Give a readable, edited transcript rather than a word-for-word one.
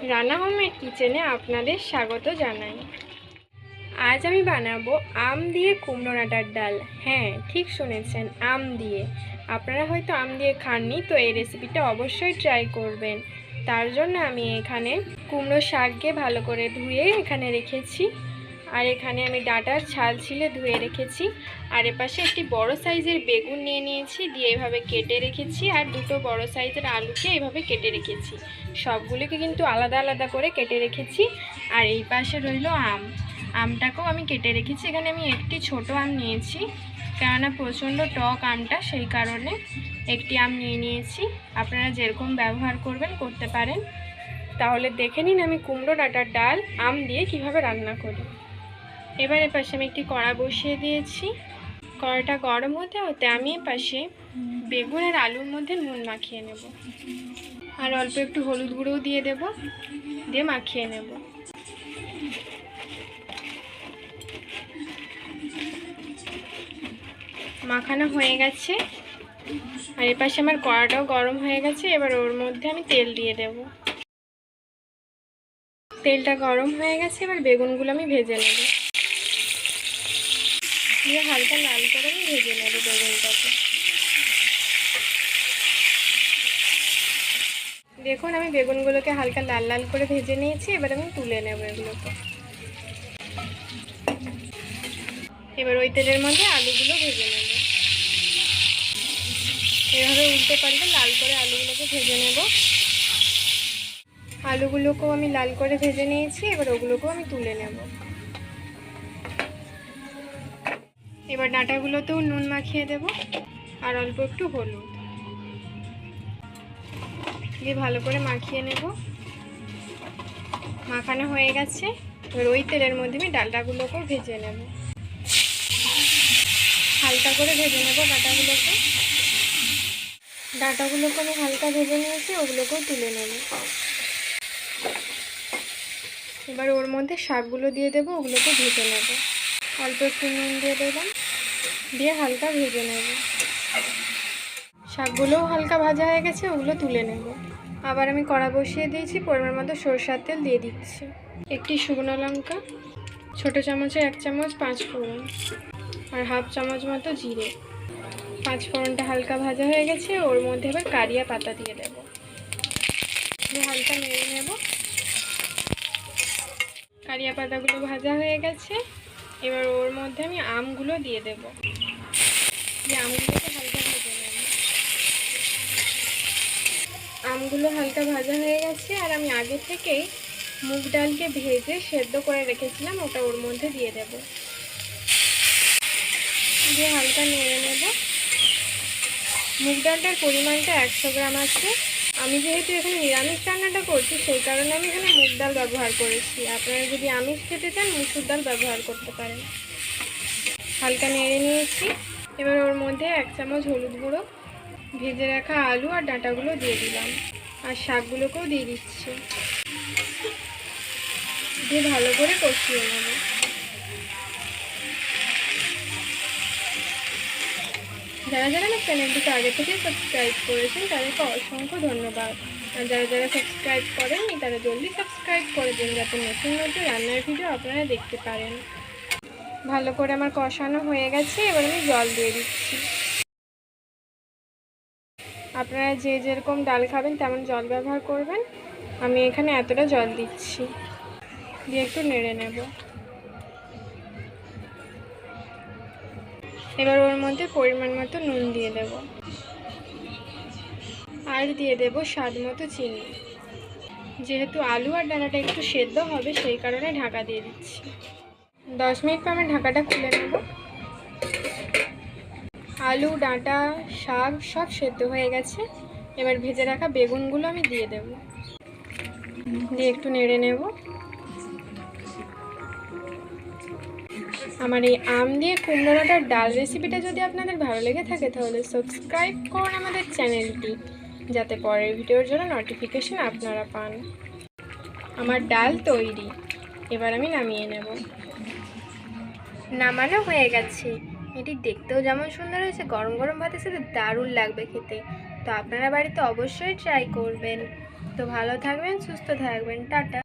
রানা হোমের কিচেনে আপনাদের স্বাগত জানাই। আজ আমি বানাবো আম দিয়ে কুমড়ো ডাঁটার ডাল। হ্যাঁ, ঠিক শুনেছেন, আম দিয়ে। আপনারা হয়তো আম দিয়ে খাননি, তো এই রেসিপিটা অবশ্যই ট্রাই করবেন। তার জন্য আমি এখানে কুমড়ো শাককে ভালো করে ধুয়ে এখানে রেখেছি, আর এখানে আমি ডাঁটার ছাল ছিলে ধুয়ে রেখেছি। আর এপাশে একটি বড় সাইজের বেগুন নিয়ে নিয়েছি, দিয়ে এভাবে কেটে রেখেছি। আর দুটো বড় সাইজের আলুকে এভাবে কেটে রেখেছি। সবগুলোকে কিন্তু আলাদা আলাদা করে কেটে রেখেছি। আর এই পাশে রইল আমটাকেও আমি কেটে রেখেছি। এখানে আমি একটি ছোট আম নিয়েছি, কেননা প্রচণ্ড টক আমটা, সেই কারণে একটি আম নিয়ে নিয়েছি। আপনারা যেরকম ব্যবহার করবেন করতে পারেন। তাহলে দেখে নিন আমি কুমড়ো ডাঁটার ডাল আম দিয়ে কিভাবে রান্না করি। এবার এপাশে আমি একটি কড়া বসিয়ে দিয়েছি। কড়াটা গরম হতে হতে আমি এপাশে বেগুন আর আলুর মধ্যে নুন মাখিয়ে নেব, আর অল্প একটু হলুদ গুঁড়োও দিয়ে দেব, দিয়ে মাখিয়ে নেব। মাখানো হয়ে গেছে, আর এপাশে আমার কড়াটাও গরম হয়ে গেছে। এবার ওর মধ্যে আমি তেল দিয়ে দেব। তেলটা গরম হয়ে গেছে, এবার বেগুনগুলো আমি ভেজে নেব, দিয়ে হালকা লাল করে আমি ভেজে নেব বেগুনটাকে। দেখুন আমি বেগুনগুলোকে হালকা লাল লাল করে ভেজে নিয়েছি। এবার আমি তুলে নেব এগুলোকে। এবার ওই তেলের মধ্যে আলুগুলো ভেজে নেব। এভাবে উল্টে পাল্টে লাল করে আলুগুলোকে ভেজে নেব। আলুগুলোকেও আমি লাল করে ভেজে নিয়েছি। এবার ওগুলোকেও আমি তুলে নেব। এবার ডাঁটাগুলোতেও নুন মাখিয়ে দেব, আর অল্প একটু হলুদ দিয়ে ভালো করে মাখিয়ে নেব। মাখানো হয়ে গেছে। এবার ওই তেলের মধ্যে আমি ডালটাগুলোকেও ভেজে নেব, হালকা করে ভেজে নেব ডাঁটাগুলোকে। আমি হালকা ভেজে নিয়েছি, ওগুলোকেও তুলে নেব। এবার ওর মধ্যে শাকগুলো দিয়ে দেবো, ওগুলোকে ভেজে নেব। অল্প একটু নুন দিয়ে দিলাম, দিয়ে হালকা ভেজে নেব। শাকগুলোও হালকা ভাজা হয়ে গেছে, ওগুলো তুলে নেব। আবার আমি কড়া বসিয়ে দিয়েছি, পরিমাণ মতো সরষের তেল দিয়ে দিচ্ছি। একটি শুকনো লঙ্কা, ছোটো চামচের 1 চামচ 5 ফোড়ন, আর হাফ চামচ মতো জিরে। 5 ফোড়নটা হালকা ভাজা হয়ে গেছে, ওর মধ্যে এবার কারিয়া পাতা দিয়ে দেব, দিয়ে হালকা নেড়ে নেব। কারিয়া পাতাগুলো ভাজা হয়ে গেছে। এবার ওর মধ্যে আমি আমগুলো দিয়ে দেব, দিয়ে আমগুলোকে হালকা ভেজে নেব। আমগুলো হালকা ভাজা হয়ে গেছে, আর আমি আগে থেকেই মুগ ডালকে ভেজে সেদ্ধ করে রেখেছিলাম, ওটা ওর মধ্যে দিয়ে দেব, দিয়ে হালকা নেড়ে নেব। মুগ ডালটার পরিমাণটা 100 গ্রাম আছে। আমি যেহেতু এখানে নিরামিষ রান্নাটা করছি, সেই কারণে আমি এখানে মুগ ডাল ব্যবহার করেছি। আপনারা যদি আমিষ খেতে চান মুসুর ডাল ব্যবহার করতে পারেন। হালকা নেড়ে নিয়েছি। এবার ওর মধ্যে 1 চামচ হলুদ গুঁড়ো, ভেজে রাখা আলু আর ডাঁটাগুলো দিয়ে দিলাম, আর শাকগুলোকেও দিয়ে দিচ্ছি, দিয়ে ভালো করে কষিয়ে নেব। যারা যারা আমার চ্যানেলটিকে আগে থেকে সাবস্ক্রাইব করেছেন তাদেরকে অসংখ্য ধন্যবাদ। আর যারা যারা সাবস্ক্রাইব করেননি তারা জলদি সাবস্ক্রাইব করে দিন, যাতে নতুন নতুন রান্নার ভিডিও আপনারা দেখতে পারেন। ভালো করে আমার কষানো হয়ে গেছে। এবার আমি জল দিয়ে দিচ্ছি। আপনারা যে যেরকম ডাল খাবেন তেমন জল ব্যবহার করবেন। আমি এখানে এতটা জল দিচ্ছি, দিয়ে একটু নেড়ে নেব। এবার ওর মধ্যে পরিমাণ মতো নুন দিয়ে দেব, আর দিয়ে দেব স্বাদ মতো চিনি। যেহেতু আলু আর ডাঁটাটা একটু সেদ্ধ হবে, সেই কারণে ঢাকা দিয়ে দিচ্ছি। 10 মিনিট পর আমি ঢাকাটা খুলে নেব। আলু, ডাঁটা, শাক সব সেদ্ধ হয়ে গেছে। এবার ভেজে রাখা বেগুনগুলো আমি দিয়ে দেব, দিয়ে একটু নেড়ে নেব। আমার এই আম দিয়ে কুমড়ো ডাঁটার ডাল রেসিপিটা যদি আপনাদের ভালো লেগে থাকে, তাহলে সাবস্ক্রাইব করুন আমাদের চ্যানেলটি, যাতে পরের ভিডিওর জন্য নোটিফিকেশন আপনারা পান। আমার ডাল তৈরি। এবার আমি নামিয়ে নেব। নামানো হয়ে গেছে। এটি দেখতেও যেমন সুন্দর হয়েছে, গরম গরম ভাতের সাথে দারুণ লাগবে খেতে। তো আপনারা বাড়িতে অবশ্যই ট্রাই করবেন। তো ভালো থাকবেন, সুস্থ থাকবেন, টাটা।